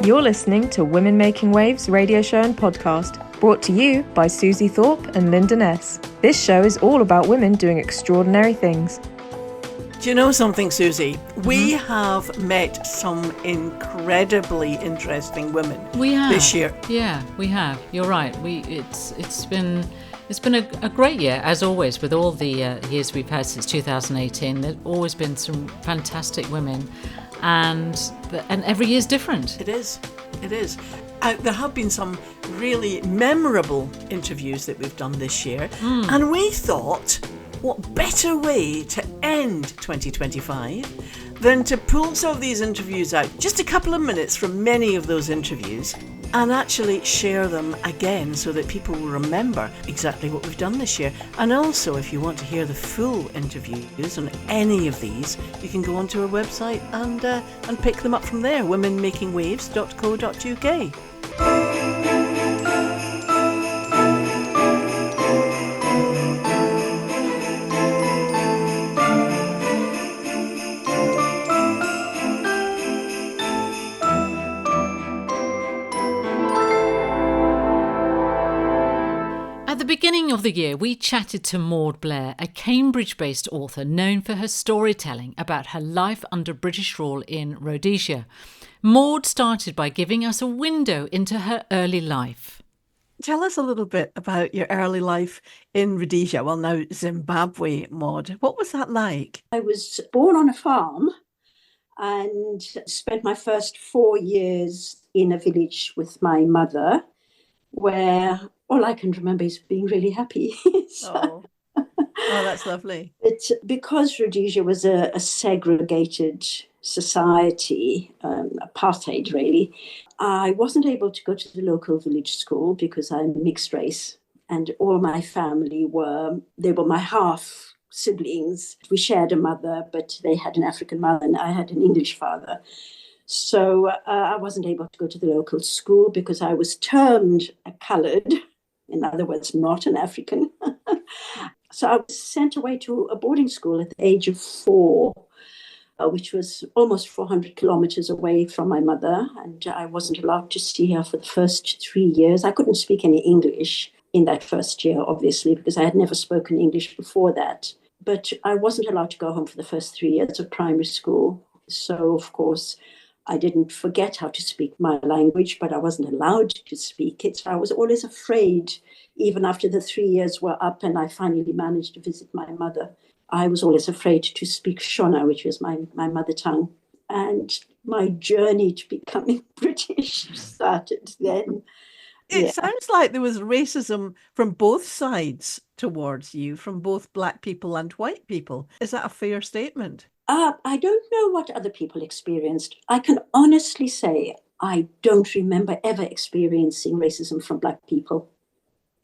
You're listening to Women Making Waves radio show and podcast, brought to you by Suzie Thorpe and Linda Ness. This show is all about women doing extraordinary things. Do you know something, Susie? We have met some incredibly interesting women this year. Yeah, we have. You're right. It's been a great year, as always, with all the years we've had since 2018. There's always been some fantastic women, and every year's different. It is. There have been some really memorable interviews that we've done this year, and we thought, what better way to end 2025 than to pull some of these interviews out, just a couple of minutes from many of those interviews, and actually share them again so that people will remember exactly what we've done this year. And also, if you want to hear the full interviews on any of these, you can go onto our website and pick them up from there, womenmakingwaves.co.uk. At the beginning of the year, we chatted to Maud Blair, a Cambridge-based author known for her storytelling about her life under British rule in Rhodesia. Maud started by giving us a window into her early life. Tell us a little bit about your early life in Rhodesia, well now Zimbabwe, Maud. What was that like? I was born on a farm and spent my first 4 years in a village with my mother, where all I can remember is being really happy. Oh, that's lovely. It's because Rhodesia was a segregated society, apartheid really, I wasn't able to go to the local village school because I'm mixed race, and all my family were my half siblings. We shared a mother, but they had an African mother and I had an English father. So I wasn't able to go to the local school because I was termed a coloured, in other words, not an African. So I was sent away to a boarding school at the age of 4, which was almost 400 kilometers away from my mother. And I wasn't allowed to see her for the first 3 years. I couldn't speak any English in that first year, obviously, because I had never spoken English before that. But I wasn't allowed to go home for the first 3 years of primary school. So, of course, I didn't forget how to speak my language, but I wasn't allowed to speak it. So I was always afraid, even after the 3 years were up and I finally managed to visit my mother. I was always afraid to speak Shona, which was my mother tongue. And my journey to becoming British started then. It sounds like there was racism from both sides towards you, from both black people and white people. Is that a fair statement? I don't know what other people experienced. I can honestly say I don't remember ever experiencing racism from black people,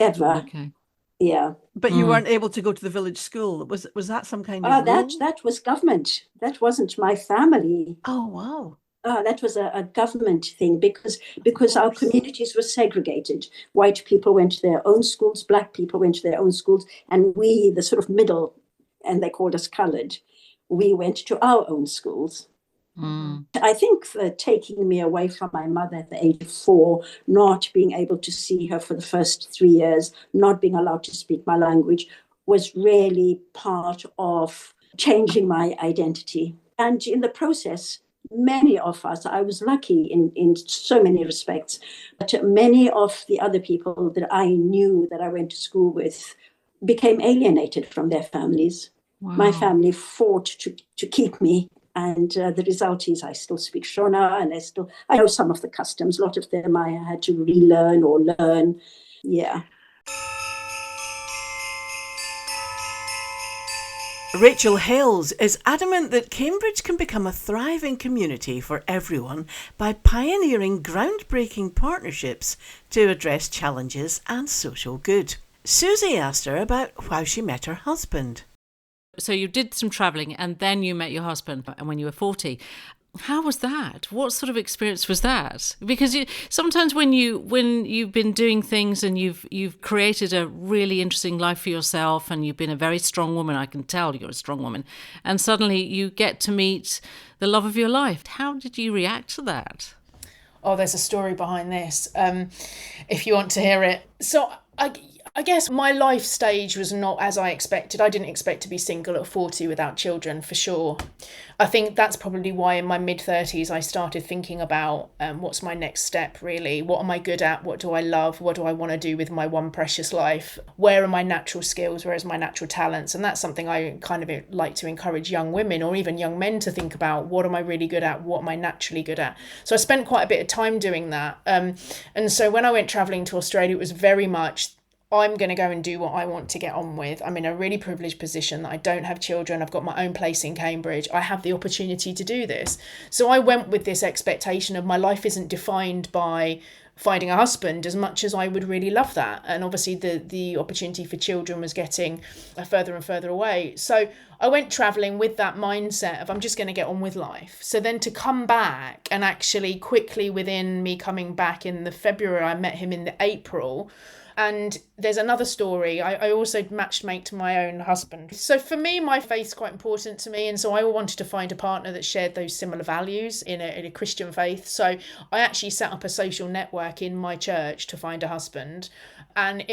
ever. Okay. Yeah. But you weren't able to go to the village school. Was that some kind of rule? That was government. That wasn't my family. Oh, wow. That was a government thing because our communities were segregated. White people went to their own schools, black people went to their own schools, and we, the sort of middle, and they called us coloured, we went to our own schools. I think taking me away from my mother at the age of 4, not being able to see her for the first 3 years, not being allowed to speak my language, was really part of changing my identity. And in the process, many of us, I was lucky in so many respects, but many of the other people that I knew that I went to school with became alienated from their families. Wow. My family fought to keep me. And the result is I still speak Shona and I know some of the customs. A lot of them I had to relearn or learn. Yeah. Rachel Hales is adamant that Cambridge can become a thriving community for everyone by pioneering groundbreaking partnerships to address challenges and social good. Susie asked her about how she met her husband. So you did some travelling and then you met your husband and when you were 40. How was that? What sort of experience was that? Because sometimes when you've been doing things and you've created a really interesting life for yourself and you've been a very strong woman, I can tell you're a strong woman, and suddenly you get to meet the love of your life. How did you react to that? oh, there's a story behind this, if you want to hear it. So I guess my life stage was not as I expected. I didn't expect to be single at 40 without children, for sure. I think that's probably why in my mid-30s I started thinking about what's my next step, really? What am I good at? What do I love? What do I want to do with my one precious life? Where are my natural skills? Where is my natural talents? And that's something I kind of like to encourage young women or even young men to think about. What am I really good at? What am I naturally good at? So I spent quite a bit of time doing that. And so when I went travelling to Australia, it was very much, I'm going to go and do what I want to get on with. I'm in a really privileged position that I don't have children. I've got my own place in Cambridge. I have the opportunity to do this. So I went with this expectation of my life isn't defined by finding a husband as much as I would really love that. And obviously the opportunity for children was getting further and further away. So I went travelling with that mindset of I'm just going to get on with life. So then to come back and actually quickly within me coming back in the February, I met him in the April. And there's another story. I also matchmade to my own husband. So for me, my faith's quite important to me. And so I wanted to find a partner that shared those similar values in a Christian faith. So I actually set up a social network in my church to find a husband. And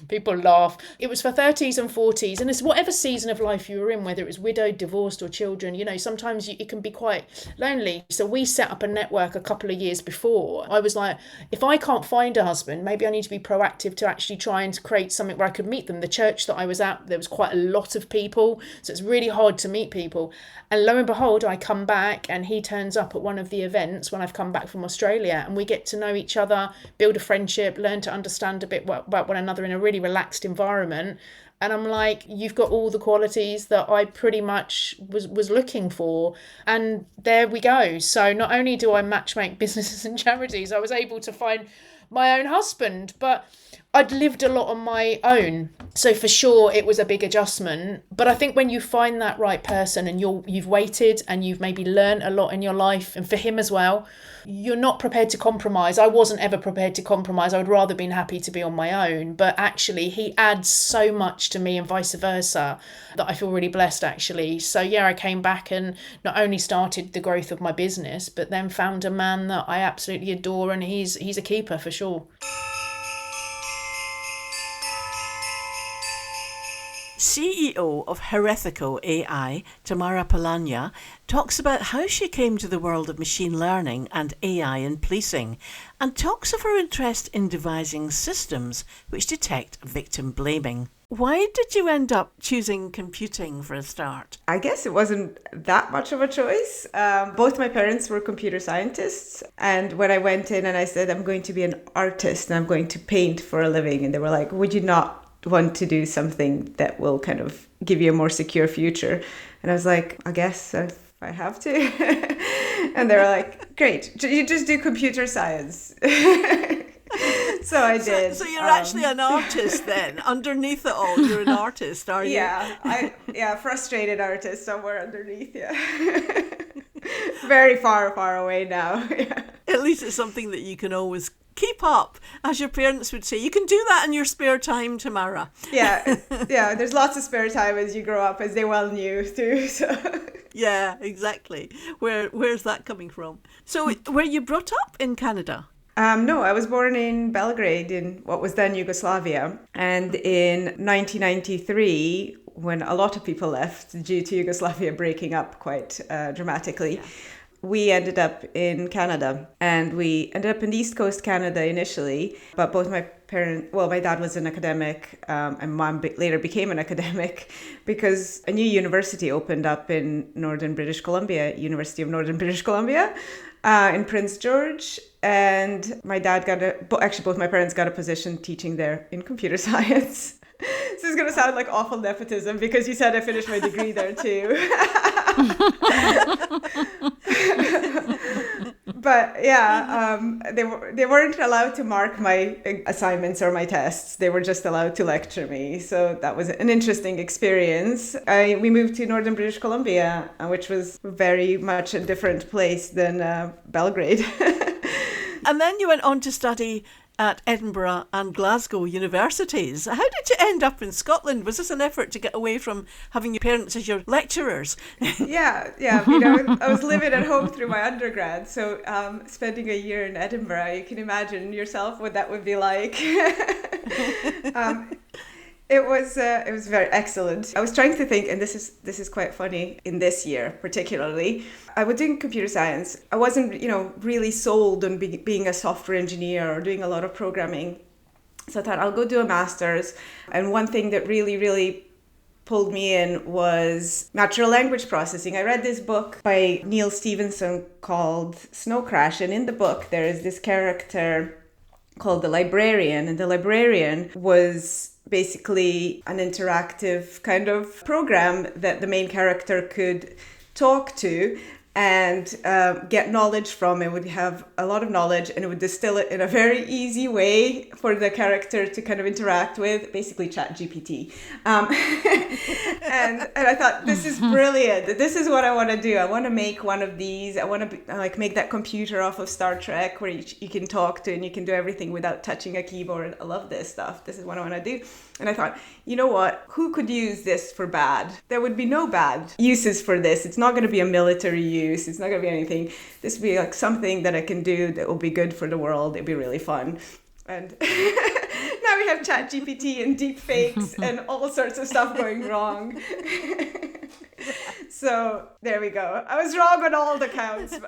people laugh. It was for 30s and 40s. And it's whatever season of life you were in, whether it was widowed, divorced or children, you know, sometimes it can be quite lonely. So we set up a network a couple of years before. I was like, if I can't find a husband, maybe I need to be proactive to actually try and create something where I could meet them. The church that I was at, there was quite a lot of people. So it's really hard to meet people. And lo and behold, I come back and he turns up at one of the events when I've come back from Australia, and we get to know each other, build a friendship, learn to understand a bit about one another in a really relaxed environment. And I'm like, you've got all the qualities that I pretty much was looking for. And there we go. So not only do I matchmake businesses and charities, I was able to find my own husband, but I'd lived a lot on my own. So for sure it was a big adjustment. But I think when you find that right person and you've waited and you've maybe learned a lot in your life, and for him as well, you're not prepared to compromise. I wasn't ever prepared to compromise. I would rather been happy to be on my own. But actually he adds so much to me and vice versa that I feel really blessed actually. So yeah, I came back and not only started the growth of my business, but then found a man that I absolutely adore, and he's a keeper for sure. CEO of Heretical AI, Tamara Palanya, talks about how she came to the world of machine learning and AI in policing, and talks of her interest in devising systems which detect victim blaming. Why did you end up choosing computing for a start? I guess it wasn't that much of a choice. Both my parents were computer scientists. And when I went in and I said, I'm going to be an artist and I'm going to paint for a living, and they were like, would you not want to do something that will kind of give you a more secure future? And I was like, I guess if I have to. And they were like, great, you just do computer science. So I did. So you're actually an artist then. Underneath it all, you're an artist, are you? Yeah, frustrated artist somewhere underneath, yeah. Very far, far away now. Yeah. At least it's something that you can always keep up, as your parents would say. You can do that in your spare time, Tamara. Yeah, there's lots of spare time as you grow up, as they well knew too. So. Yeah, exactly. Where's that coming from? So were you brought up in Canada? No, I was born in Belgrade in what was then Yugoslavia. And in 1993, when a lot of people left due to Yugoslavia breaking up quite dramatically, we ended up in Canada. And we ended up in East Coast Canada initially. But both my parents, well, my dad was an academic and mom later became an academic because a new university opened up in Northern British Columbia, University of Northern British Columbia. In Prince George, and my dad both my parents got a position teaching there in computer science. This is going to sound like awful nepotism because you said I finished my degree there too. But yeah, they weren't allowed to mark my assignments or my tests. They were just allowed to lecture me. So that was an interesting experience. We moved to Northern British Columbia, which was very much a different place than Belgrade. And then you went on to study at Edinburgh and Glasgow universities. How did you end up in Scotland? Was this an effort to get away from having your parents as your lecturers? Yeah. You know, I was living at home through my undergrad, so spending a year in Edinburgh, you can imagine yourself what that would be like. It was very excellent. I was trying to think, and this is quite funny in this year particularly. I was doing computer science. I wasn't, really sold on being a software engineer or doing a lot of programming. So I thought I'll go do a master's. And one thing that really, really pulled me in was natural language processing. I read this book by Neil Stevenson called Snow Crash, and in the book there is this character called the librarian, and the librarian was basically an interactive kind of program that the main character could talk to and get knowledge from. It would have a lot of knowledge, and it would distill it in a very easy way for the character to kind of interact with, basically ChatGPT. And I thought, this is brilliant. This is what I want to do. I want to make one of these. I want to make that computer off of Star Trek where you can talk to and you can do everything without touching a keyboard. I love this stuff. This is what I want to do. And I thought, you know what? Who could use this for bad? There would be no bad uses for this. It's not going to be a military use. It's not going to be anything. This would be like something that I can do that will be good for the world. It'd be really fun. And now we have ChatGPT and deepfakes and all sorts of stuff going wrong. So there we go. I was wrong on all the counts.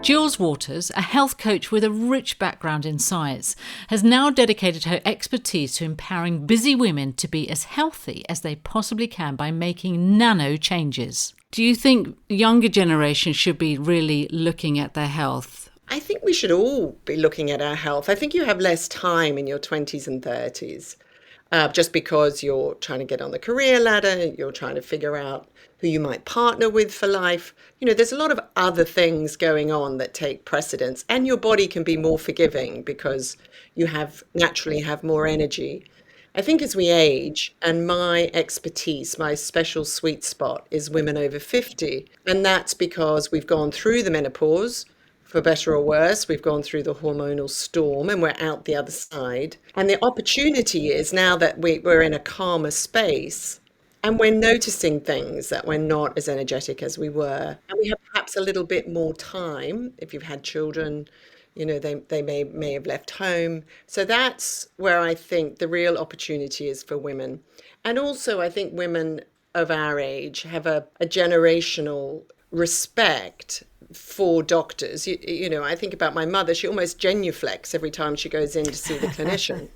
Jules Waters, a health coach with a rich background in science, has now dedicated her expertise to empowering busy women to be as healthy as they possibly can by making nano changes. Do you think younger generations should be really looking at their health? I think we should all be looking at our health. I think you have less time in your 20s and 30s just because you're trying to get on the career ladder, you're trying to figure out who you might partner with for life. There's a lot of other things going on that take precedence, and your body can be more forgiving because you naturally have more energy. I think as we age, and my expertise, my special sweet spot is women over 50, and that's because we've gone through the menopause, for better or worse. We've gone through the hormonal storm and we're out the other side. And the opportunity is now that we're in a calmer space, and we're noticing things that we're not as energetic as we were. And we have perhaps a little bit more time. If you've had children, they may have left home. So that's where I think the real opportunity is for women. And also I think women of our age have a generational respect for doctors. I think about my mother. She almost genuflects every time she goes in to see the clinician.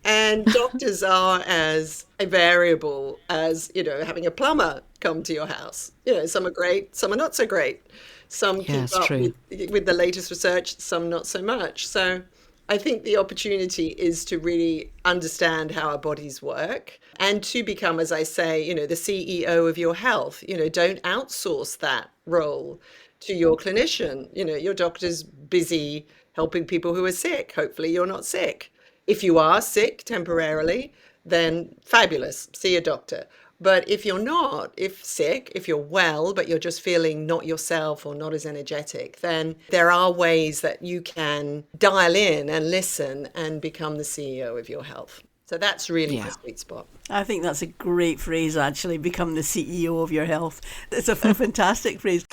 And doctors are as variable as, having a plumber come to your house. Some are great, some are not so great. Some keep up with the latest research, some not so much. So I think the opportunity is to really understand how our bodies work and to become, as I say, the CEO of your health. Don't outsource that role to your clinician. Your doctor's busy helping people who are sick. Hopefully you're not sick. If you are sick temporarily, then fabulous, see a doctor. But if you're not, if you're well, but you're just feeling not yourself or not as energetic, then there are ways that you can dial in and listen and become the CEO of your health. So that's really the sweet spot. I think that's a great phrase, actually, become the CEO of your health. It's a fantastic phrase.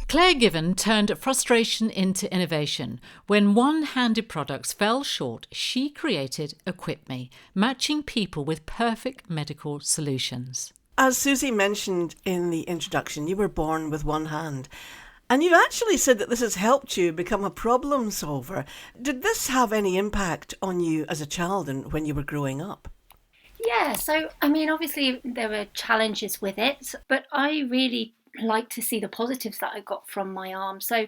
Claire Given turned frustration into innovation. When one-handed products fell short, she created Equip Me, matching people with perfect medical solutions. As Susie mentioned in the introduction, you were born with one hand. And you've actually said that this has helped you become a problem solver. Did this have any impact on you as a child and when you were growing up? Yeah, so, obviously there were challenges with it, but I really like to see the positives that I got from my arm. So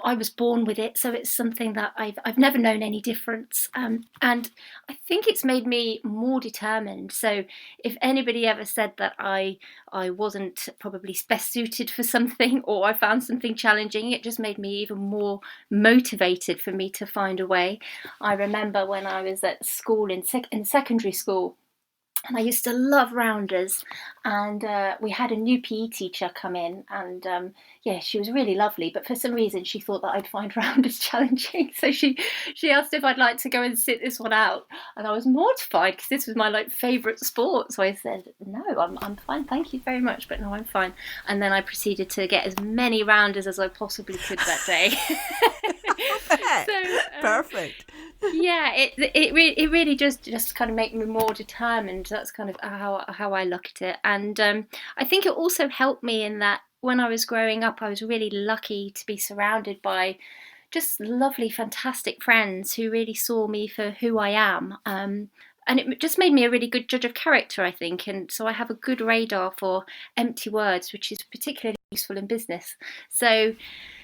I was born with it, so it's something that I've never known any difference. And I think it's made me more determined. So if anybody ever said that I wasn't probably best suited for something, or I found something challenging, it just made me even more motivated for me to find a way. I remember when I was at school in secondary school, and I used to love rounders, and we had a new PE teacher come in, and yeah, she was really lovely, but for some reason she thought that I'd find rounders challenging, so she asked if I'd like to go and sit this one out, and I was mortified because this was my favourite sport. So I said, no, I'm fine, thank you very much, but no, I'm fine. And then I proceeded to get as many rounders as I possibly could that day. Perfect. Yeah, it really just kind of made me more determined. That's kind of how I look at it. And I think it also helped me in that when I was growing up, I was really lucky to be surrounded by just lovely, fantastic friends who really saw me for who I am. And it just made me a really good judge of character, I think. And so I have a good radar for empty words, which is particularly useful in business. So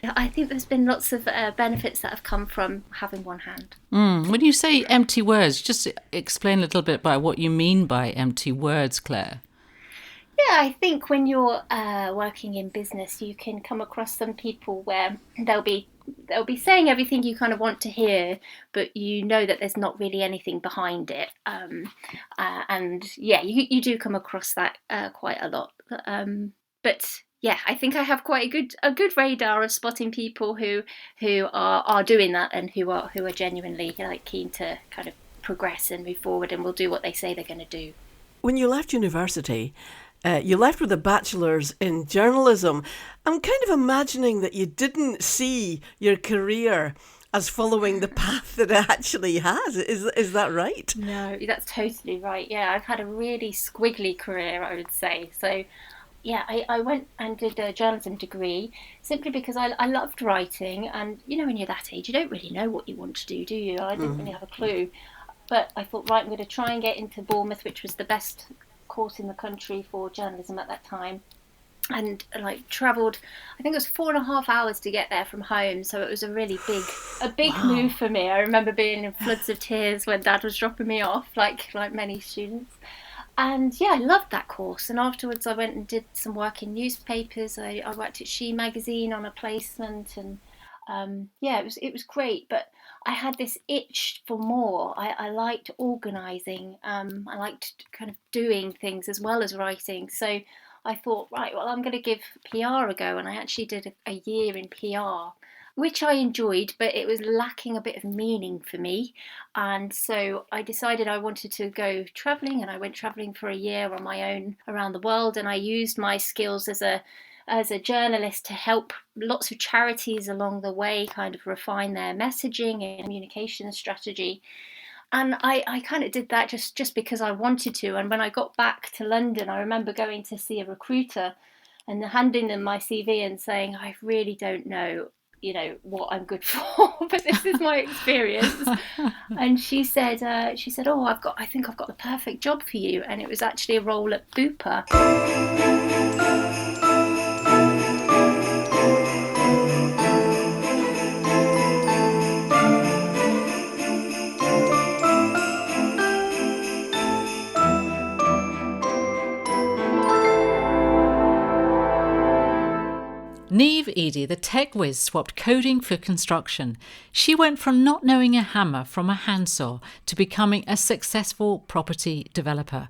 I think there's been lots of benefits that have come from having one hand. When you say empty words, just explain a little bit about what you mean by empty words, Claire. Yeah, I think when you're working in business, you can come across some people where they'll be saying everything you kind of want to hear, but you know that there's not really anything behind it. And yeah, you do come across that quite a lot. But yeah, I think I have quite a good radar of spotting people who are doing that, and who are genuinely keen to kind of progress and move forward, and will do what they say they're going to do. When you left university, you left with a bachelor's in journalism. I'm kind of imagining that you didn't see your career as following the path that it actually has. Is that right? No, that's totally right. Yeah, I've had a really squiggly career, I would say. So yeah, I went and did a journalism degree simply because I loved writing. And, when you're that age, you don't really know what you want to do you? I didn't really have a clue. But I thought, right, I'm going to try and get into Bournemouth, which was the best course in the country for journalism at that time. And travelled, I think it was 4.5 hours to get there from home. So it was a really big Wow. move for me. I remember being in floods of tears when Dad was dropping me off, like many students. And yeah, I loved that course. And afterwards I went and did some work in newspapers. I worked at She magazine on a placement, and yeah, it was great. But I had this itch for more. I liked organising. I liked kind of doing things as well as writing. So I thought, right, well, I'm going to give PR a go. And I actually did a year in PR, which I enjoyed, but it was lacking a bit of meaning for me. And so I decided I wanted to go travelling, and I went travelling for a year on my own around the world. And I used my skills as a journalist to help lots of charities along the way kind of refine their messaging and communication strategy. And I kind of did that just because I wanted to. And when I got back to London, I remember going to see a recruiter and handing them my CV and saying, I really don't know, what I'm good for, but this is my experience. And she said, oh, I think I've got the perfect job for you. And it was actually a role at Bupa. Niamh Eadie, the tech whiz, swapped coding for construction. She went from not knowing a hammer from a handsaw to becoming a successful property developer.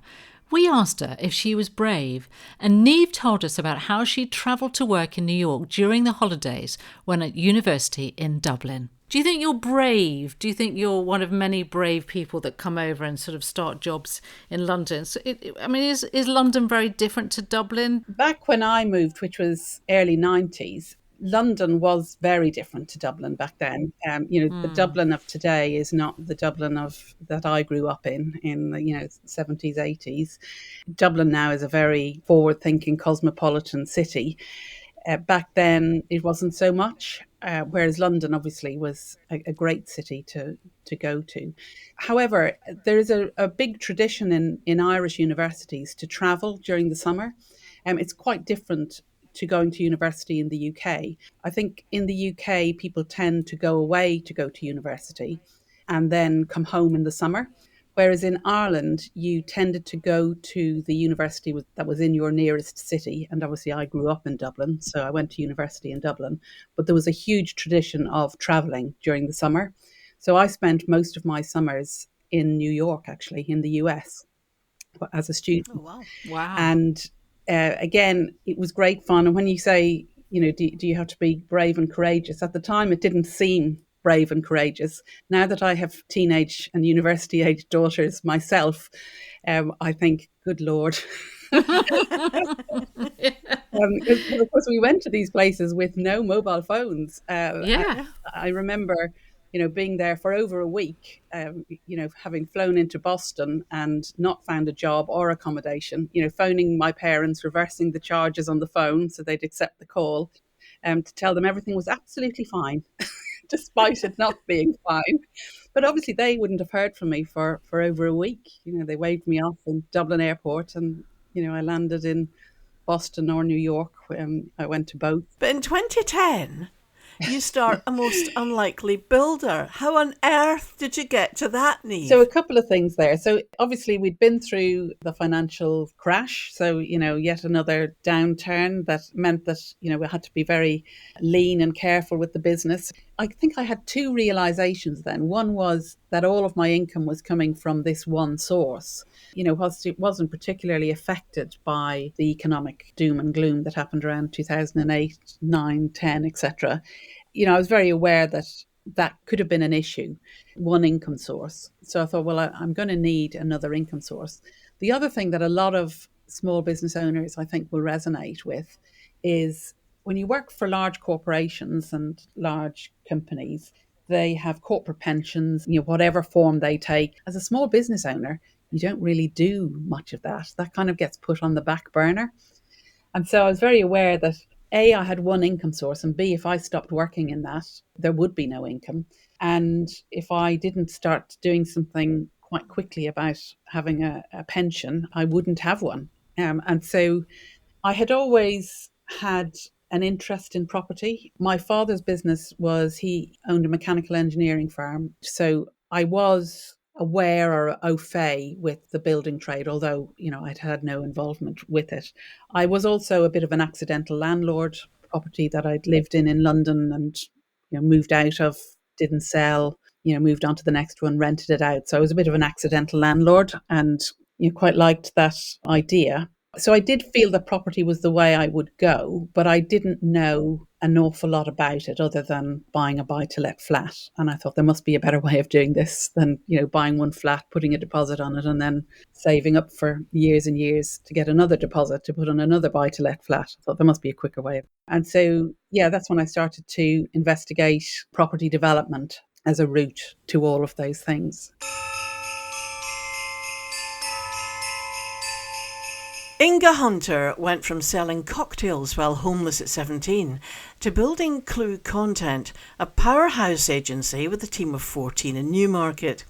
We asked her if she was brave, and Niamh told us about how she travelled to work in New York during the holidays when at university in Dublin. Do you think you're brave? Do you think you're one of many brave people that come over and sort of start jobs in London? So is London very different to Dublin? Back when I moved, which was early 90s, London was very different to Dublin back then. The Dublin of today is not the Dublin of that I grew up in the 70s, 80s. Dublin now is a very forward-thinking cosmopolitan city. Back then, it wasn't so much, whereas London obviously was a great city to go to. However, there is a big tradition in Irish universities to travel during the summer. It's quite different to going to university in the UK. I think in the UK, people tend to go away to go to university and then come home in the summer. Whereas in Ireland, you tended to go to the university that was in your nearest city. And obviously, I grew up in Dublin, so I went to university in Dublin. But there was a huge tradition of traveling during the summer. So I spent most of my summers in New York, actually, in the US as a student. Oh, wow. Wow. And again, it was great fun. And when you say, do you have to be brave and courageous? At the time, it didn't seem brave and courageous. Now that I have teenage and university age daughters myself, I think, good Lord. Of course, we went to these places with no mobile phones. Yeah. I remember, being there for over a week, having flown into Boston and not found a job or accommodation, phoning my parents, reversing the charges on the phone so they'd accept the call, to tell them everything was absolutely fine, despite it not being fine. But obviously they wouldn't have heard from me for over a week. They waved me off in Dublin airport and, I landed in Boston or New York. I went to both. But in 2010, you start a most unlikely builder. How on earth did you get to that, Niamh? So a couple of things there. So obviously we'd been through the financial crash. So, yet another downturn that meant that, we had to be very lean and careful with the business. I think I had two realizations then. One was that all of my income was coming from this one source. Whilst it wasn't particularly affected by the economic doom and gloom that happened around 2008, 9, 10, etc., I was very aware that that could have been an issue, one income source. So I thought, well, I'm going to need another income source. The other thing that a lot of small business owners, I think, will resonate with is when you work for large corporations and large companies, they have corporate pensions, whatever form they take. As a small business owner, you don't really do much of that. That kind of gets put on the back burner. And so I was very aware that A, I had one income source, and B, if I stopped working in that, there would be no income. And if I didn't start doing something quite quickly about having a pension, I wouldn't have one. And so I had always had an interest in property. My father's business he owned a mechanical engineering firm. So I was aware or au fait with the building trade, although, I'd had no involvement with it. I was also a bit of an accidental landlord. Property that I'd lived in London and, moved out of, didn't sell, moved on to the next one, rented it out. So I was a bit of an accidental landlord and quite liked that idea. So I did feel that property was the way I would go, but I didn't know an awful lot about it other than buying a buy-to-let flat. And I thought there must be a better way of doing this than, buying one flat, putting a deposit on it, and then saving up for years and years to get another deposit to put on another buy-to-let flat. I thought there must be a quicker way. And so, that's when I started to investigate property development as a route to all of those things. Inga Hunter went from selling cocktails while homeless at 17 to building Clue Content, a powerhouse agency with a team of 14 in Newmarket.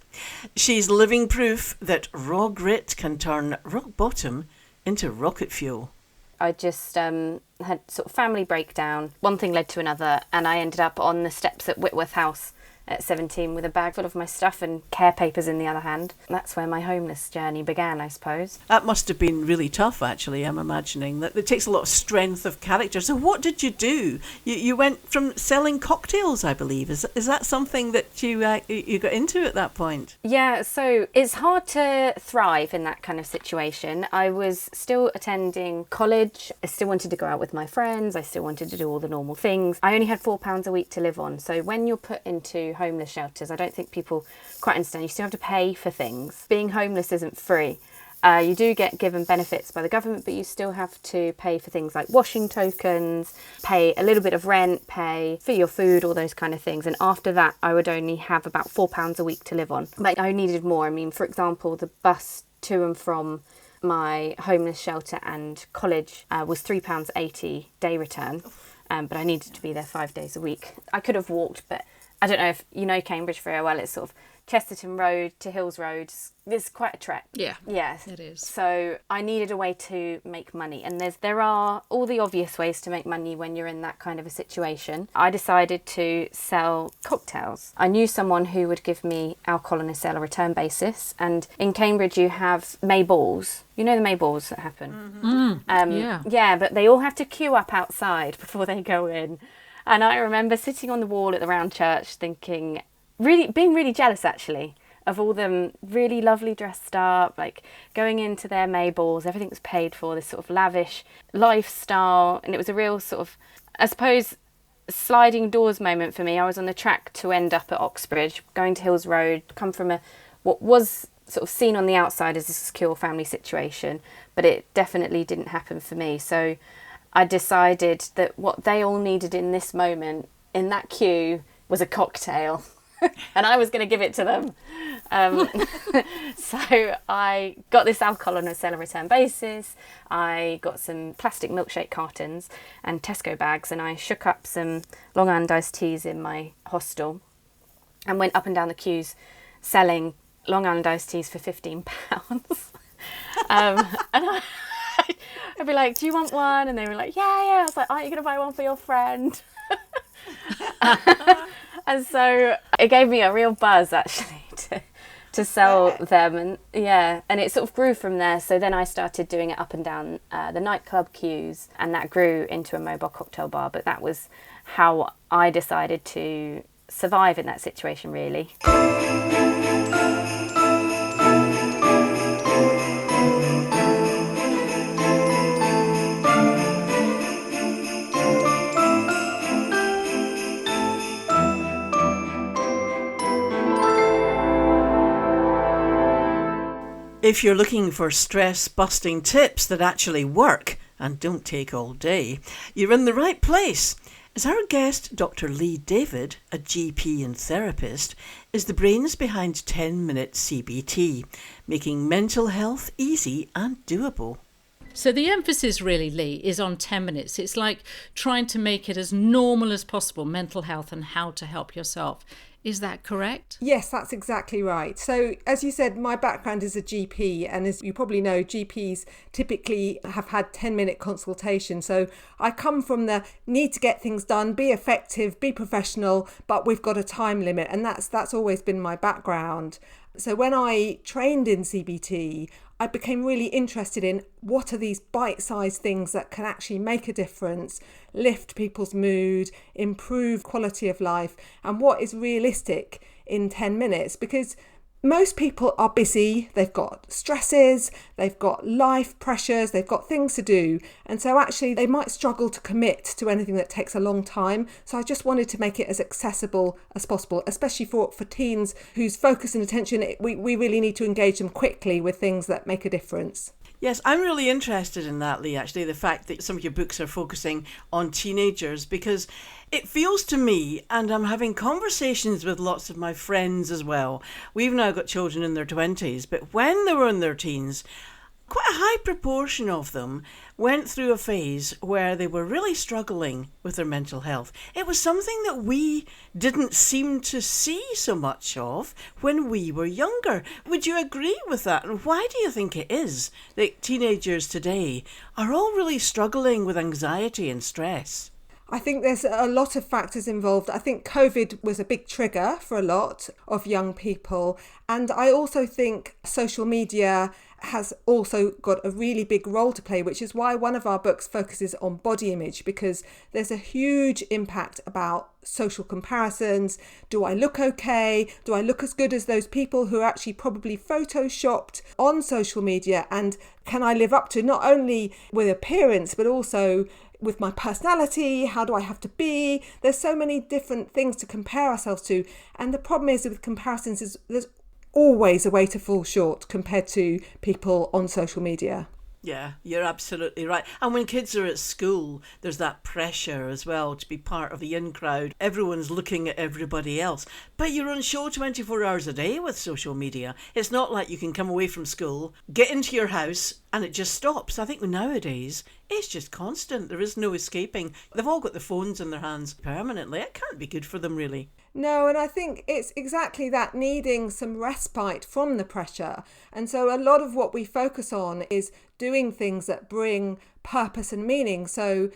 She's living proof that raw grit can turn rock bottom into rocket fuel. I just had sort of family breakdown. One thing led to another, and I ended up on the steps at Whitworth House at 17 with a bag full of my stuff and care papers in the other hand. That's where my homeless journey began, I suppose. That must have been really tough, actually. I'm imagining that it takes a lot of strength of character. So what did you do? You went from selling cocktails, I believe. Is that something that you got into at that point? Yeah, so it's hard to thrive in that kind of situation. I was still attending college. I still wanted to go out with my friends. I still wanted to do all the normal things. I only had £4 a week to live on. So when you're put into homeless shelters, I don't think people quite understand. You still have to pay for things. Being homeless isn't free. You do get given benefits by the government, but you still have to pay for things like washing tokens, pay a little bit of rent, pay for your food, all those kind of things. And after that, I would only have about £4 a week to live on. But I needed more. I mean, for example, the bus to and from my homeless shelter and college was £3.80 day return, but I needed to be there 5 days a week. I could have walked, but I don't know if you know Cambridge very well. It's sort of Chesterton Road to Hills Road, it's quite a trek. Yeah, Yes, it is. So I needed a way to make money, and there are all the obvious ways to make money when you're in that kind of a situation. I decided to sell cocktails. I knew someone who would give me alcohol on a sale or return basis, and in Cambridge you have May balls. You know the May balls that happen? Yeah, but they all have to queue up outside before they go in. And I remember sitting on the wall at the round church thinking, being really jealous actually, of all them really lovely dressed up, like going into their May balls, everything was paid for, this sort of lavish lifestyle. And it was a real sort of, I suppose, sliding doors moment for me. I was on the track to end up at Oxbridge, going to Hills Road, come from what was sort of seen on the outside as a secure family situation, but it definitely didn't happen for me. So I decided that what they all needed in this moment, in that queue, was a cocktail. And I was going to give it to them. So I got this alcohol on a sell and return basis. I got some plastic milkshake cartons and Tesco bags, and I shook up some Long Island iced teas in my hostel and went up and down the queues selling Long Island iced teas for £15. And I'd be like, do you want one? And they were like, yeah. I was like, aren't you going to buy one for your friend? And so it gave me a real buzz actually to sell them, and and it sort of grew from there. So then I started doing it up and down the nightclub queues, and that grew into a mobile cocktail bar. But that was how I decided to survive in that situation, really. If you're looking for stress-busting tips that actually work and don't take all day, you're in the right place. As our guest, Dr. Lee David, a GP and therapist, is the brains behind 10-minute CBT, making mental health easy and doable. So the emphasis really, Lee, is on 10 minutes. It's like trying to make it as normal as possible, mental health and how to help yourself. Is that correct? Yes, that's exactly right. So, as you said, my background is a GP, and as you probably know, GPs typically have had 10-minute consultation. So I come from the need to get things done, be effective, be professional, but we've got a time limit, and that's always been my background. So when I trained in CBT, I became really interested in what are these bite-sized things that can actually make a difference, lift people's mood, improve quality of life, and what is realistic in 10 minutes. Because most people are busy, they've got stresses, they've got life pressures, they've got things to do. And so actually they might struggle to commit to anything that takes a long time. So I just wanted to make it as accessible as possible, especially for teens whose focus and attention, we really need to engage them quickly with things that make a difference. Yes, I'm really interested in that, Lee, actually, the fact that some of your books are focusing on teenagers, because it feels to me, and I'm having conversations with lots of my friends as well, we've now got children in their 20s, but when they were in their teens, quite a high proportion of them went through a phase where they were really struggling with their mental health. It was something that we didn't seem to see so much of when we were younger. Would you agree with that? And why do you think it is that teenagers today are all really struggling with anxiety and stress? I think there's a lot of factors involved. I think COVID was a big trigger for a lot of young people. And I also think social media has also got a really big role to play, which is why one of our books focuses on body image, because there's a huge impact about social comparisons. Do I look okay? Do I look as good as those people who are actually probably photoshopped on social media? And can I live up to not only with appearance, but also with my personality? How do I have to be? There's so many different things to compare ourselves to. And the problem is with comparisons is there's always a way to fall short compared to people on social media. Yeah, you're absolutely right. And when kids are at school, there's that pressure as well to be part of the in crowd. Everyone's looking at everybody else. But you're on show 24 hours a day with social media. It's not like you can come away from school, get into your house and it just stops. I think nowadays it's just constant. There is no escaping. They've all got the phones in their hands permanently. It can't be good for them, really. No, and I think it's exactly that, needing some respite from the pressure. And so a lot of what we focus on is doing things that bring purpose and meaning. So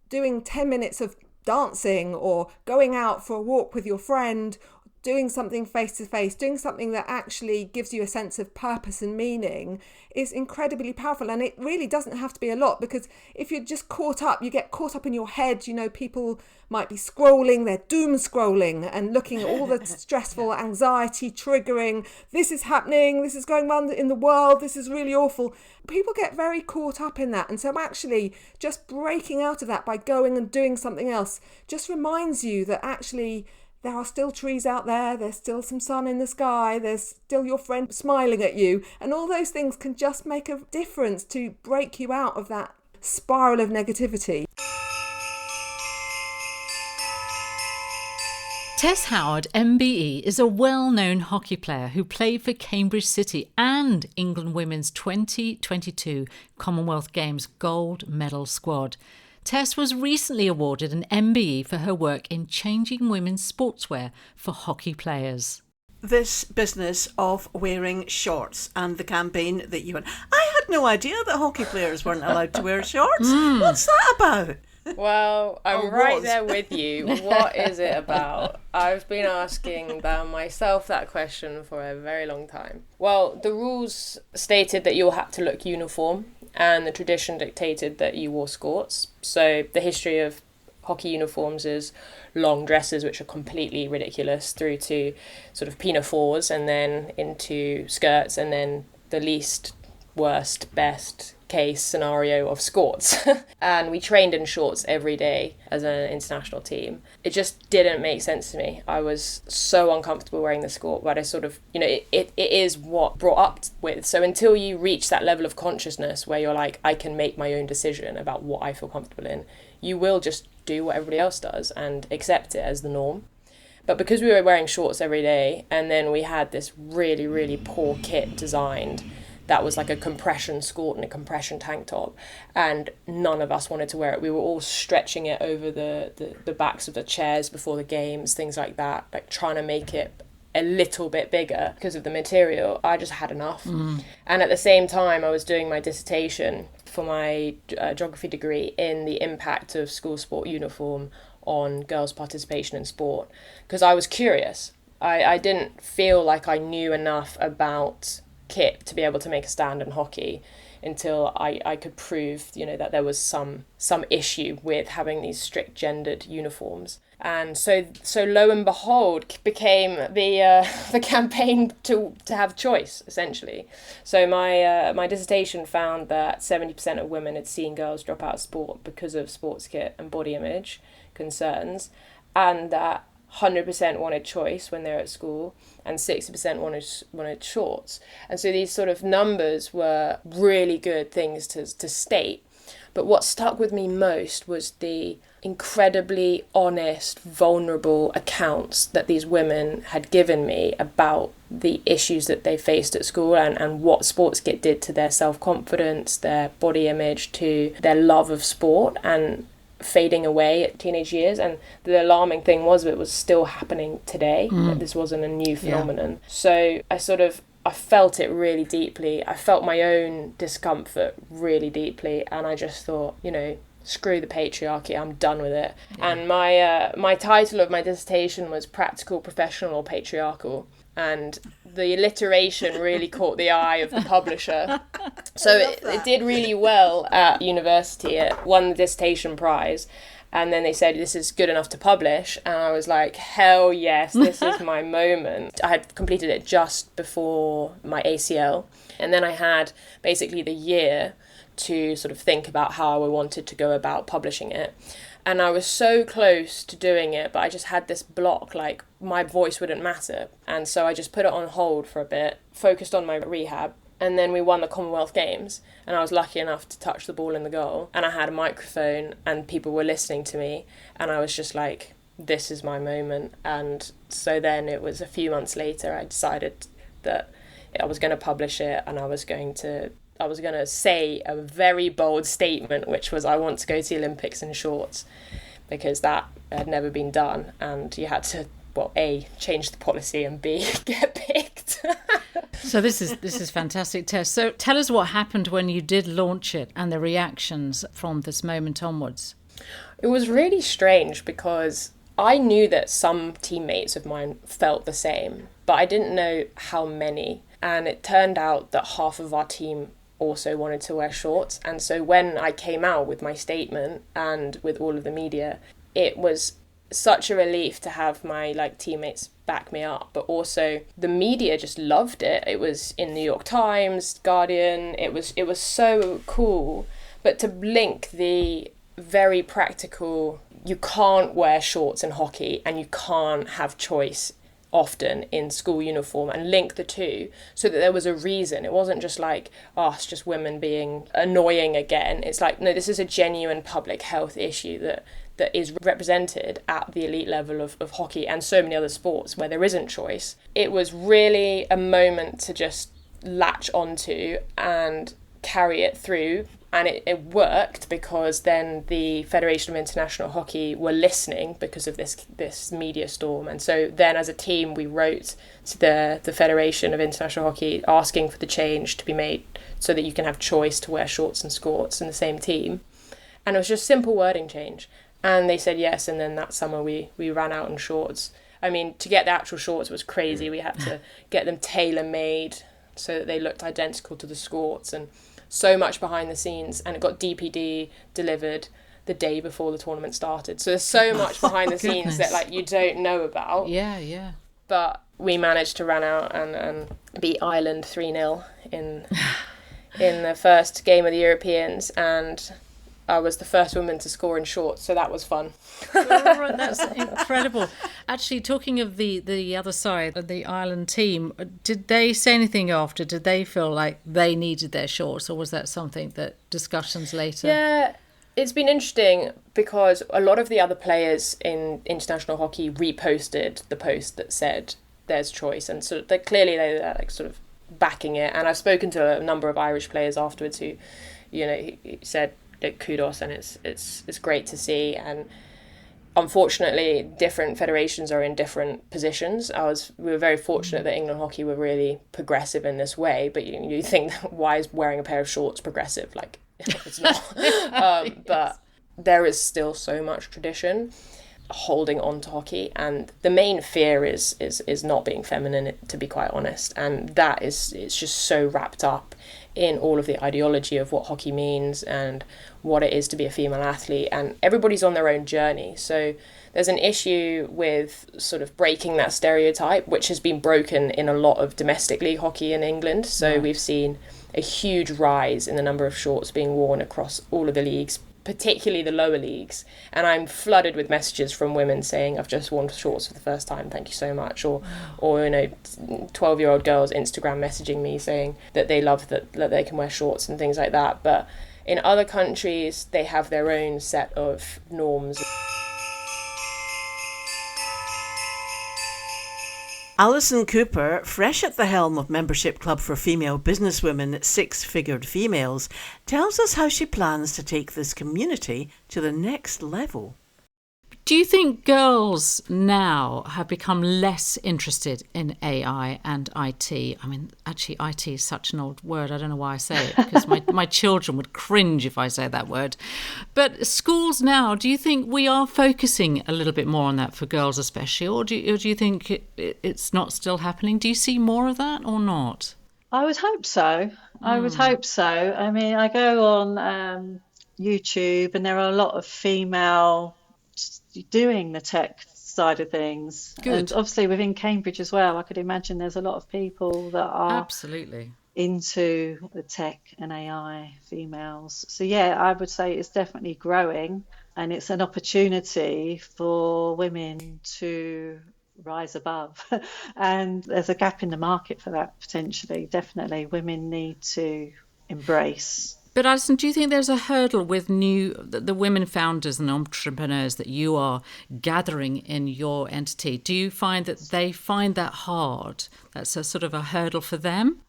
doing 10 minutes of dancing, or going out for a walk with your friend, doing something face to face, doing something that actually gives you a sense of purpose and meaning is incredibly powerful. And it really doesn't have to be a lot, because if you're just caught up, you get caught up in your head. You know, people might be scrolling, they're doom scrolling and looking at all the stressful, anxiety triggering, this is happening, this is going on in the world, this is really awful. People get very caught up in that. And so actually just breaking out of that by going and doing something else just reminds you that actually there are still trees out there, there's still some sun in the sky, there's still your friend smiling at you, and all those things can just make a difference to break you out of that spiral of negativity. Tess Howard, MBE, is a well-known hockey player who played for Cambridge City and England Women's 2022 Commonwealth Games gold medal squad. Tess was recently awarded an MBE for her work in changing women's sportswear for hockey players. This business of wearing shorts and the campaign that you had. I had no idea that hockey players weren't allowed to wear shorts. What's that about? Well, I'm right there with you. What is it about? I've been asking myself that question for a very long time. Well, the rules stated that you all had to look uniform, and the tradition dictated that you wore skirts. So the history of hockey uniforms is long dresses, which are completely ridiculous, through to sort of pinafores, and then into skirts, and then the least worst, best case scenario of skirts. And we trained in shorts every day as an international team. It just didn't make sense to me. I was so uncomfortable wearing the skirt, but I sort of, it is what brought up with. So until you reach that level of consciousness where you're like, I can make my own decision about what I feel comfortable in, you will just do what everybody else does and accept it as the norm. But because we were wearing shorts every day, and then we had this really, really poor kit designed that was like a compression skirt and a compression tank top, and none of us wanted to wear it. We were all stretching it over the backs of the chairs before the games, things like that, like trying to make it a little bit bigger because of the material. I just had enough. And at the same time, I was doing my dissertation for my geography degree in the impact of school sport uniform on girls' participation in sport, because I was curious. I didn't feel like I knew enough about kit to be able to make a stand in hockey until I could prove, that there was some issue with having these strict gendered uniforms. And so lo and behold became the campaign to have choice, essentially. So my dissertation found that 70% of women had seen girls drop out of sport because of sports kit and body image concerns, and that 100% wanted choice when they were at school, and 60% wanted shorts. And so these sort of numbers were really good things to state. But what stuck with me most was the incredibly honest, vulnerable accounts that these women had given me about the issues that they faced at school, and what sports kit did to their self-confidence, their body image, to their love of sport, and fading away at teenage years. And the alarming thing was it was still happening today. That this wasn't a new phenomenon. So I felt it really deeply. I felt my own discomfort really deeply, and I just thought, screw the patriarchy, I'm done with it. And my title of my dissertation was Practical, Professional or Patriarchal, and the alliteration really caught the eye of the publisher. So it did really well at university. It won the dissertation prize, and then they said, this is good enough to publish. And I was like, hell yes, this is my moment. I had completed it just before my ACL, and then I had basically the year to sort of think about how I wanted to go about publishing it. And I was so close to doing it, but I just had this block, like my voice wouldn't matter. And so I just put it on hold for a bit, focused on my rehab, and then we won the Commonwealth Games, and I was lucky enough to touch the ball in the goal, and I had a microphone and people were listening to me, and I was just like, this is my moment. And so then it was a few months later I decided that I was going to publish it, and I was going to I was going to say a very bold statement, which was I want to go to the Olympics in shorts, because that had never been done, and you had to, well, A, change the policy, and B, get picked. So this is fantastic, Tess. So tell us what happened when you did launch it and the reactions from this moment onwards. It was really strange because I knew that some teammates of mine felt the same, but I didn't know how many. And it turned out that half of our team also wanted to wear shorts. And so when I came out with my statement and with all of the media, it was such a relief to have my teammates back me up, but also the media just loved it. It was in New York Times, Guardian. It was so cool. But to link the very practical, you can't wear shorts in hockey and you can't have choice often in school uniform, and link the two so that there was a reason. It wasn't just it's just women being annoying again. It's no, this is a genuine public health issue that is represented at the elite level of hockey and so many other sports where there isn't choice. It was really a moment to just latch onto and carry it through. And it worked, because then the Federation of International Hockey were listening because of this media storm. And so then as a team, we wrote to the Federation of International Hockey asking for the change to be made so that you can have choice to wear shorts and skirts in the same team. And it was just simple wording change. And they said yes, and then that summer we ran out in shorts. I mean, to get the actual shorts was crazy. We had to get them tailor-made so that they looked identical to the skirts, and so much behind the scenes, and it got DPD delivered the day before the tournament started. So there's so much behind the scenes that you don't know about. Yeah. But we managed to run out and beat Ireland 3-0 in the first game of the Europeans, and I was the first woman to score in shorts, so that was fun. That's incredible. Actually, talking of the other side, of the Ireland team, did they say anything after? Did they feel like they needed their shorts, or was that something that discussions later? Yeah, it's been interesting because a lot of the other players in international hockey reposted the post that said there's choice, and so they sort of backing it. And I've spoken to a number of Irish players afterwards who, he said kudos, and it's great to see. And unfortunately, different federations are in different positions. We were very fortunate that England hockey were really progressive in this way, but you think, why is wearing a pair of shorts progressive? It's not. But there is still so much tradition holding on to hockey, and the main fear is not being feminine, to be quite honest. And it's just so wrapped up in all of the ideology of what hockey means and what it is to be a female athlete, and everybody's on their own journey. So there's an issue with sort of breaking that stereotype, which has been broken in a lot of domestic league hockey in England. So we've seen a huge rise in the number of shorts being worn across all of the leagues, particularly the lower leagues. And I'm flooded with messages from women saying, I've just worn shorts for the first time, thank you so much. Or 12-year-old girls Instagram messaging me saying that they love that they can wear shorts and things like that. But in other countries, they have their own set of norms. Alison Cooper, fresh at the helm of Membership Club for Female Businesswomen, Six Figured Females, tells us how she plans to take this community to the next level. Do you think girls now have become less interested in AI and IT? I mean, actually, IT is such an old word. I don't know why I say it, because my children would cringe if I say that word. But schools now, do you think we are focusing a little bit more on that for girls especially? Or do you think it's not still happening? Do you see more of that or not? I would hope so. I would hope so. I mean, I go on YouTube and there are a lot of female doing the tech side of things. Good. And obviously within Cambridge as well, I could imagine there's a lot of people that are absolutely into the tech and AI, females. So yeah, I would say it's definitely growing, and it's an opportunity for women to rise above. And there's a gap in the market for that potentially. Definitely women need to embrace. But Alison, do you think there's a hurdle with the women founders and entrepreneurs that you are gathering in your entity? Do you find that they find that hard? That's a sort of a hurdle for them?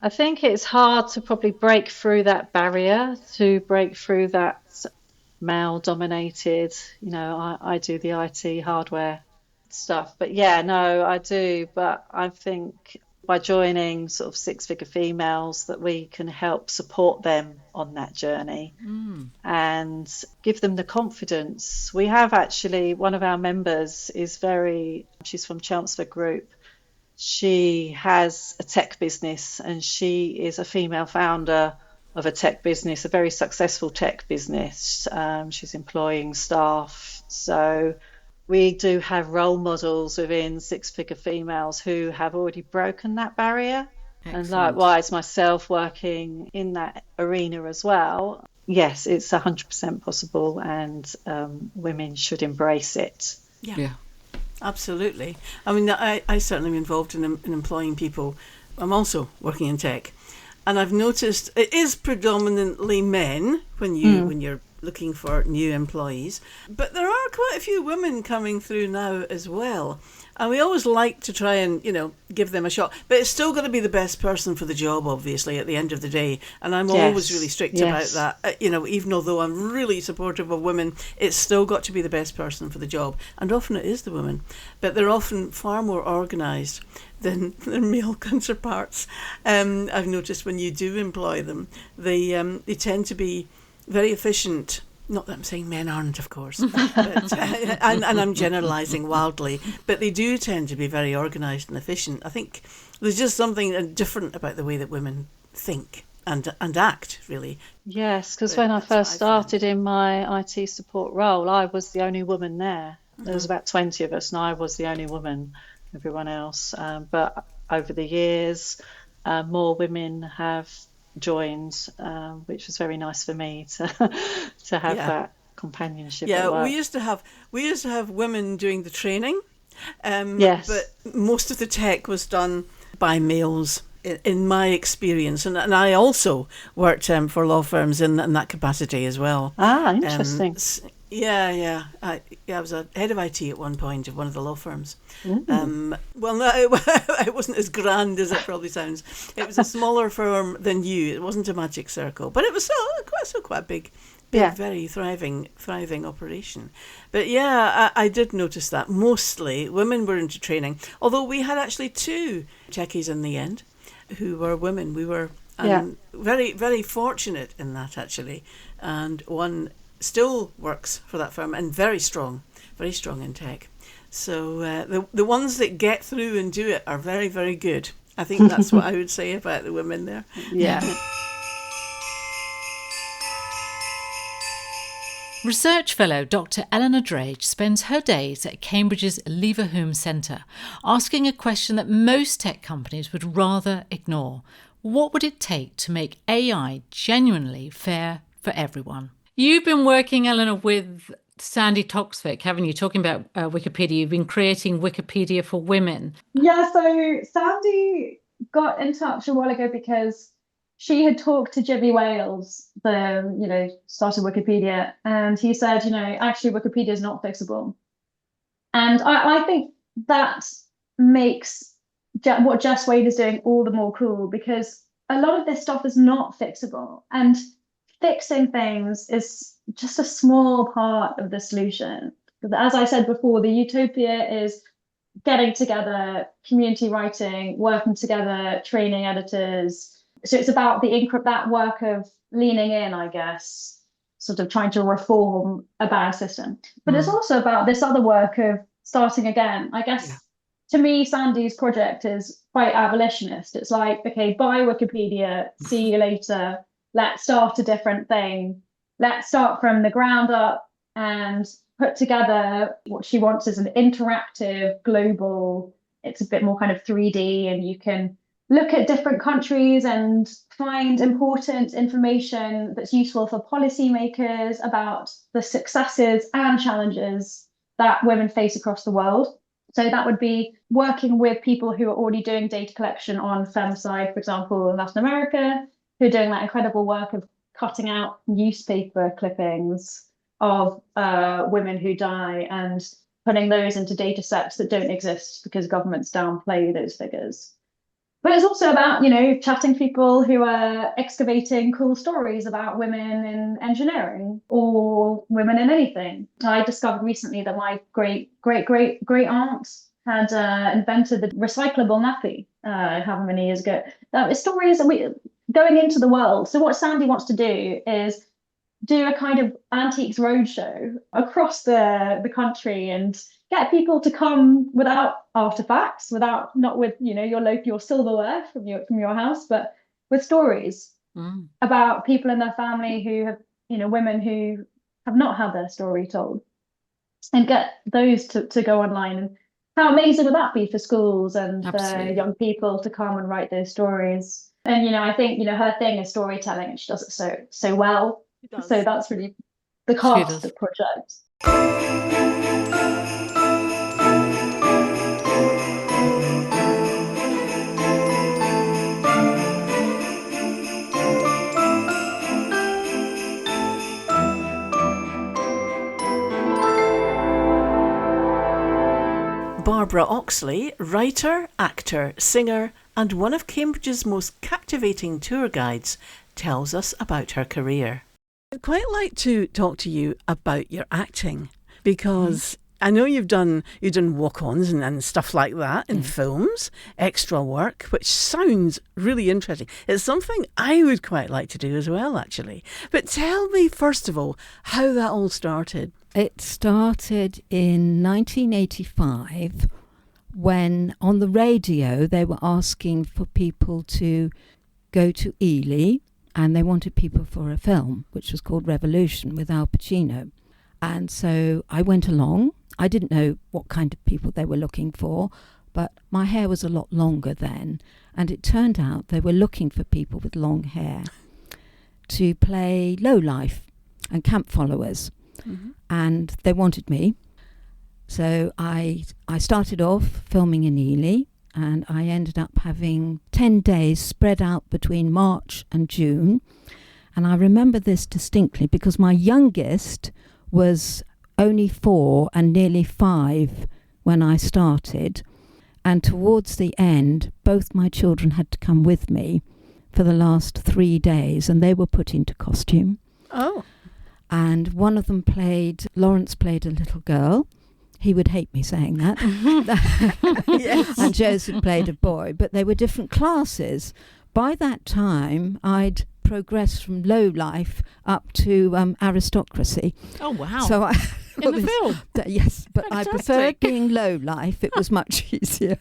I think it's hard to probably break through that barrier, to break through that male dominated, I do the IT hardware stuff. But yeah, no, I do. But I think by joining sort of six-figure females that we can help support them on that journey and give them the confidence. We have actually, one of our members she's from Chelmsford Group. She has a tech business and she is a female founder of a tech business, a very successful tech business. She's employing staff. So we do have role models within six-figure females who have already broken that barrier. Excellent. And likewise, myself working in that arena as well. Yes, it's 100% possible, and women should embrace it. Yeah. Absolutely. I mean, I certainly am involved in employing people. I'm also working in tech, and I've noticed it is predominantly men when you're looking for new employees, but there are quite a few women coming through now as well. And we always like to try and, give them a shot. But it's still got to be the best person for the job, obviously, at the end of the day. And I'm always really strict about that. Even although I'm really supportive of women, it's still got to be the best person for the job. And often it is the women. But they're often far more organised than their male counterparts. I've noticed when you do employ them, they tend to be very efficient. Not that I'm saying men aren't, of course, but, and I'm generalising wildly, but they do tend to be very organised and efficient. I think there's just something different about the way that women think and act, really. Yes, because when I first started in my IT support role, I was the only woman there. There was about 20 of us, and I was the only woman, everyone else. But over the years, more women have joined, which was very nice for me to have that companionship. We used to have women doing the training, yes, but most of the tech was done by males in my experience, and I also worked for law firms in that capacity as well. Interesting. I was a head of IT at one point of one of the law firms. Well, no, it wasn't as grand as it probably sounds. It was a smaller firm than you. It wasn't a magic circle, but it was still quite a big, very thriving operation. But I did notice that mostly women were into training, although we had actually 2 techies in the end who were women. We were very, very fortunate in that, actually. And one still works for that firm and very strong in tech. So the ones that get through and do it are very, very good. I think that's what I would say about the women there. Yeah. Research fellow Dr. Eleanor Drage spends her days at Cambridge's Leverhulme Centre, asking a question that most tech companies would rather ignore. What would it take to make AI genuinely fair for everyone? You've been working, Eleanor, with Sandy Toksvig, haven't you? Talking about Wikipedia. You've been creating Wikipedia for women. Yeah, so Sandy got in touch a while ago because she had talked to Jimmy Wales, the started Wikipedia, and he said, actually Wikipedia is not fixable. And I think that makes what Jess Wade is doing all the more cool, because a lot of this stuff is not fixable, and fixing things is just a small part of the solution. As I said before, the utopia is getting together, community writing, working together, training editors. So it's about that work of leaning in, I guess, sort of trying to reform a bad system. But it's also about this other work of starting again. I guess to me, Sandy's project is quite abolitionist. It's like, okay, buy Wikipedia, see you later. Let's start a different thing. Let's start from the ground up and put together what she wants is an interactive, global, it's a bit more kind of 3D, and you can look at different countries and find important information that's useful for policymakers about the successes and challenges that women face across the world. So that would be working with people who are already doing data collection on femicide, for example, in Latin America, who are doing that incredible work of cutting out newspaper clippings of women who die and putting those into data sets that don't exist because governments downplay those figures. But it's also about, chatting to people who are excavating cool stories about women in engineering or women in anything. I discovered recently that my great aunt had invented the recyclable nappy however many years ago. Stories that going into the world. So what Sandy wants to do is do a kind of antiques roadshow across the country and get people to come without artifacts, not with your silverware from your house, but with stories about people in their family who have women who have not had their story told, and get those to go online. And how amazing would that be for schools and for young people to come and write those stories? And I think her thing is storytelling, and she does it so well. So that's really the cast of the project. Barbara Oxley, writer, actor, singer, and one of Cambridge's most captivating tour guides, tells us about her career. I'd quite like to talk to you about your acting, because I know you've done walk-ons and stuff like that in films, extra work, which sounds really interesting. It's something I would quite like to do as well, actually. But tell me, first of all, how that all started. It started in 1985 when on the radio they were asking for people to go to Ely, and they wanted people for a film which was called Revolution with Al Pacino. And so I went along. I didn't know what kind of people they were looking for, but my hair was a lot longer then, and it turned out they were looking for people with long hair to play lowlife and camp followers. And they wanted me. So I started off filming in Ely, and I ended up having 10 days spread out between March and June. And I remember this distinctly because my youngest was only 4 and nearly 5 when I started. And towards the end, both my children had to come with me for the last 3 days, and they were put into costume. Oh. And one of them Lawrence played a little girl. He would hate me saying that. Yes. And Joseph played a boy, but they were different classes. By that time, I'd progressed from low life up to aristocracy. Oh, wow. So in the film? Yes, but Fantastic. I preferred being low life. It was much easier.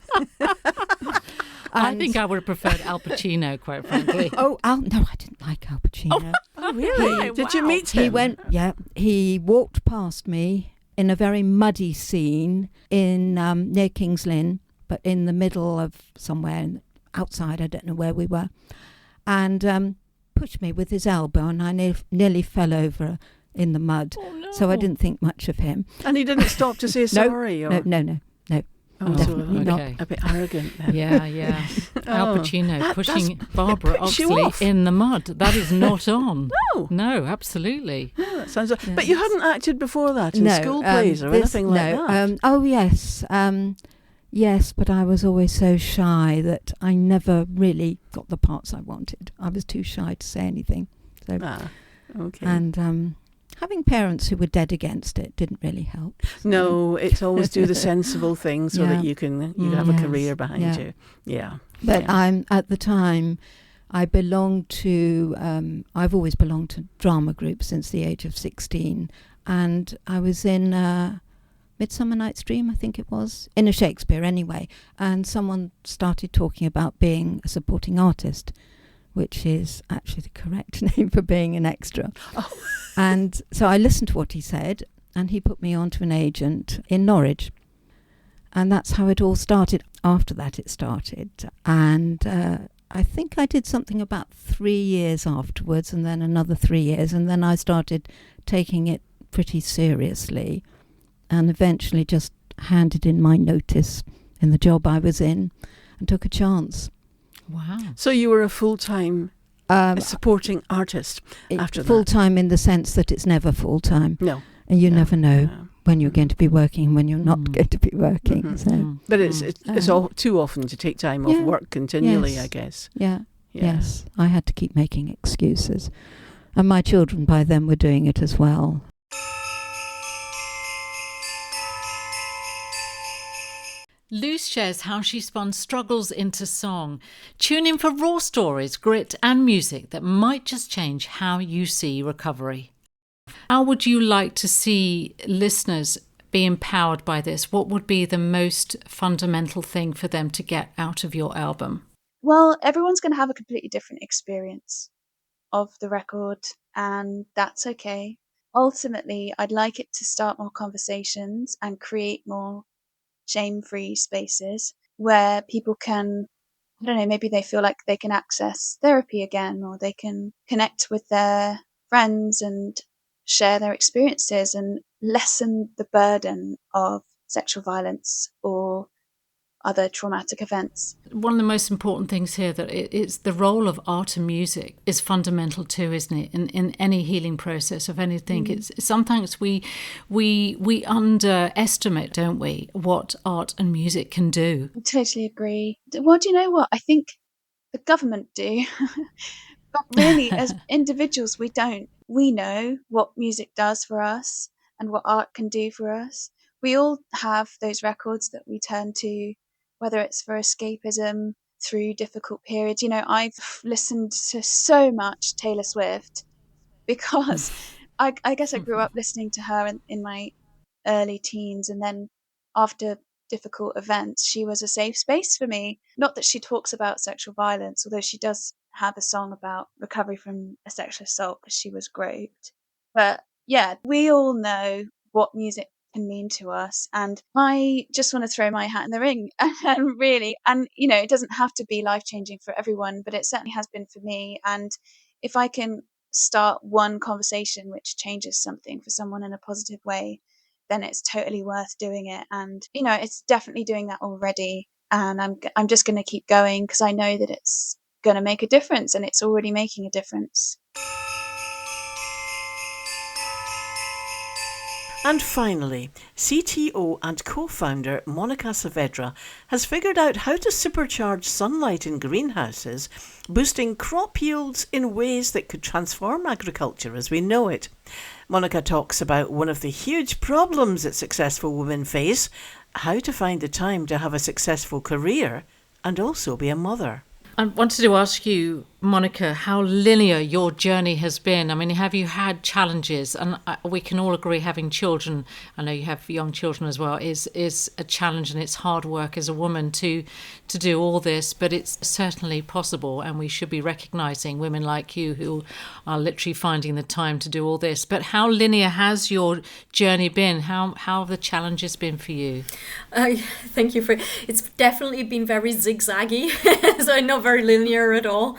I think I would have preferred Al Pacino, quite frankly. No, I didn't like Al Pacino. Oh, really? Did you meet him? He walked past me in a very muddy scene in near King's Lynn, but in the middle of somewhere outside, I don't know where we were, and pushed me with his elbow, and I nearly fell over in the mud. Oh, no. So I didn't think much of him. And he didn't stop to say sorry? No. Oh, definitely not. Okay. A bit arrogant then. Yeah. Al Pacino pushing Barbara Oxley off. in the mud. That is not on. No, absolutely. Oh, that sounds. Yes. But you hadn't acted before that in school plays or anything like that. Oh yes, yes. But I was always so shy that I never really got the parts I wanted. I was too shy to say anything. So, okay. And having parents who were dead against it didn't really help. So. No, it's always do the sensible thing so that you can have a career behind you. Yeah. But at the time, I belonged to. I've always belonged to drama groups since the age of 16, and I was in Midsummer Night's Dream, I think it was, in a Shakespeare anyway. And someone started talking about being a supporting artist, which is actually the correct name for being an extra. Oh. And so I listened to what he said, and he put me on to an agent in Norwich. And that's how it all started. After that it started. And I think I did something about 3 years afterwards, and then another 3 years. And then I started taking it pretty seriously, and eventually just handed in my notice in the job I was in and took a chance. Wow. So you were a full-time supporting artist after that? Full-time in the sense that it's never full-time. No. And you never know. when you're going to be working and when you're not going to be working. So, but it's all too often to take time off work continually, yes, I guess. Yes, I had to keep making excuses, and my children by then were doing it as well. Luz shares how she spun struggles into song. Tune in for raw stories, grit and music that might just change how you see recovery. How would you like to see listeners be empowered by this? What would be the most fundamental thing for them to get out of your album? Well, everyone's going to have a completely different experience of the record, and that's okay. Ultimately, I'd like it to start more conversations and create more shame-free spaces where people can, I don't know, maybe they feel like they can access therapy again, or they can connect with their friends and share their experiences and lessen the burden of sexual violence or other traumatic events. One of the most important things here that it's the role of art and music is fundamental too, isn't it? In any healing process of anything, it's sometimes we underestimate, don't we, what art and music can do. I totally agree. Well, do you know what? I think the government do, but really, as individuals, we don't. We know what music does for us and what art can do for us. We all have those records that we turn to, whether it's for escapism through difficult periods. You know, I've listened to so much Taylor Swift because I guess I grew up listening to her in my early teens, and then after difficult events, she was a safe space for me. Not that she talks about sexual violence, although she does have a song about recovery from a sexual assault because she was groped. But yeah, we all know what music can mean to us, and I just want to throw my hat in the ring and really, and you know, it doesn't have to be life-changing for everyone, but it certainly has been for me. And if I can start one conversation which changes something for someone in a positive way, then it's totally worth doing it. And you know, it's definitely doing that already, and I'm just going to keep going because I know that it's going to make a difference, and it's already making a difference. And finally, CTO and co-founder Monica Saavedra has figured out how to supercharge sunlight in greenhouses, boosting crop yields in ways that could transform agriculture as we know it. Monica talks about one of the huge problems that successful women face, how to find the time to have a successful career and also be a mother. I wanted to ask you, Monica, how linear your journey has been. I mean, have you had challenges? And we can all agree having children, I know you have young children as well, is a challenge, and it's hard work as a woman to do all this, but it's certainly possible, and we should be recognising women like you who are literally finding the time to do all this. But how linear has your journey been? How have the challenges been for you? Thank you it's definitely been very zigzaggy, so not very linear at all.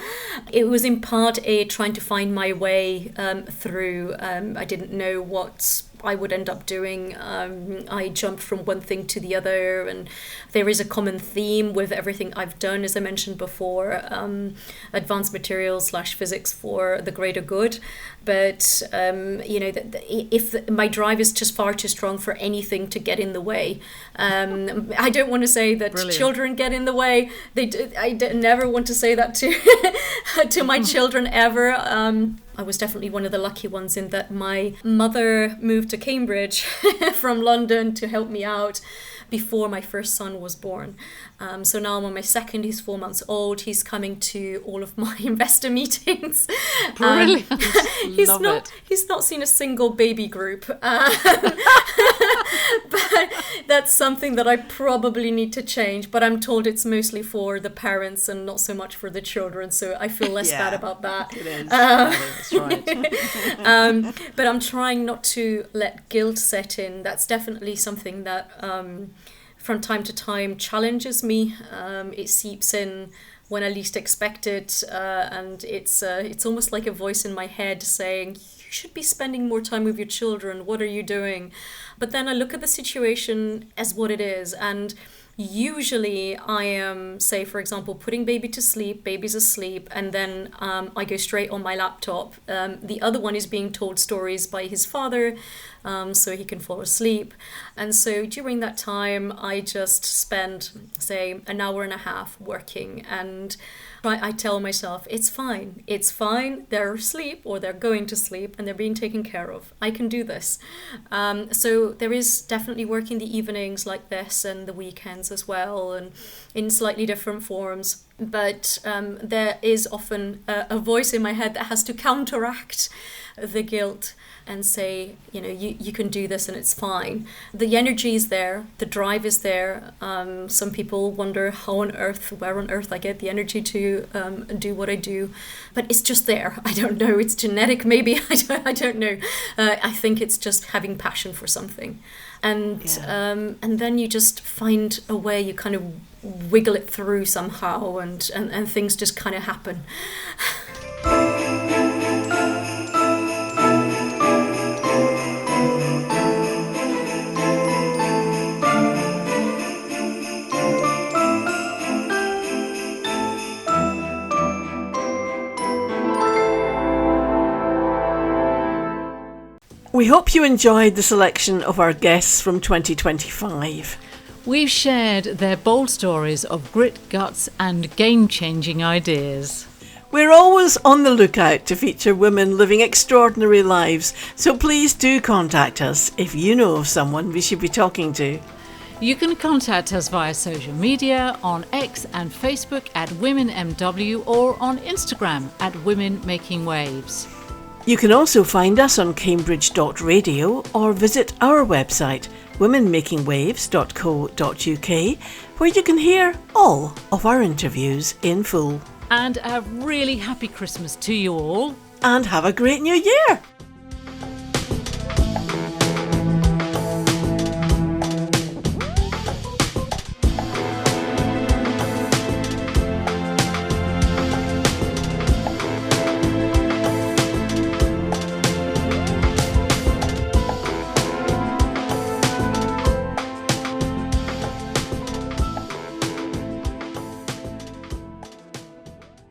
It was in part trying to find my way through. I didn't know what I would end up doing. I jumped from one thing to the other, and there is a common theme with everything I've done, as I mentioned before, advanced materials / physics for the greater good. But you know, if my drive is just far too strong for anything to get in the way, I don't want to say that children get in the way. I never want to say that to my children ever. I was definitely one of the lucky ones in that my mother moved to Cambridge from London to help me out before my first son was born. So now I'm on my second. He's 4 months old. He's coming to all of my investor meetings. Brilliant. He's not seen a single baby group. But that's something that I probably need to change. But I'm told it's mostly for the parents and not so much for the children. So I feel less bad about that. It is. That's right. But I'm trying not to let guilt set in. That's definitely something that from time to time challenges me. It seeps in when I least expect it, and it's almost like a voice in my head saying, you should be spending more time with your children, what are you doing? But then I look at the situation as what it is, and Usually I am, say, for example, putting baby to sleep, baby's asleep, and then I go straight on my laptop. The other one is being told stories by his father, so he can fall asleep. And so during that time, I just spend, say, an hour and a half working, and I tell myself, it's fine, they're asleep or they're going to sleep and they're being taken care of. I can do this. So there is definitely work in the evenings like this and the weekends as well, and in slightly different forms. But there is often a voice in my head that has to counteract the guilt and say, you can do this and it's fine. The energy is there, the drive is there. Some people wonder where on earth I get the energy to do what I do, but it's just there. I don't know, it's genetic maybe, I don't know. I think it's just having passion for something. And then you just find a way, you kind of wiggle it through somehow, and things just kind of happen. We hope you enjoyed the selection of our guests from 2025. We've shared their bold stories of grit, guts and game-changing ideas. We're always on the lookout to feature women living extraordinary lives, so please do contact us if you know of someone we should be talking to. You can contact us via social media on X and Facebook at WomenMW or on Instagram at Women Making Waves. You can also find us on cambridge.radio or visit our website womenmakingwaves.co.uk, where you can hear all of our interviews in full. And a really happy Christmas to you all. And have a great new year!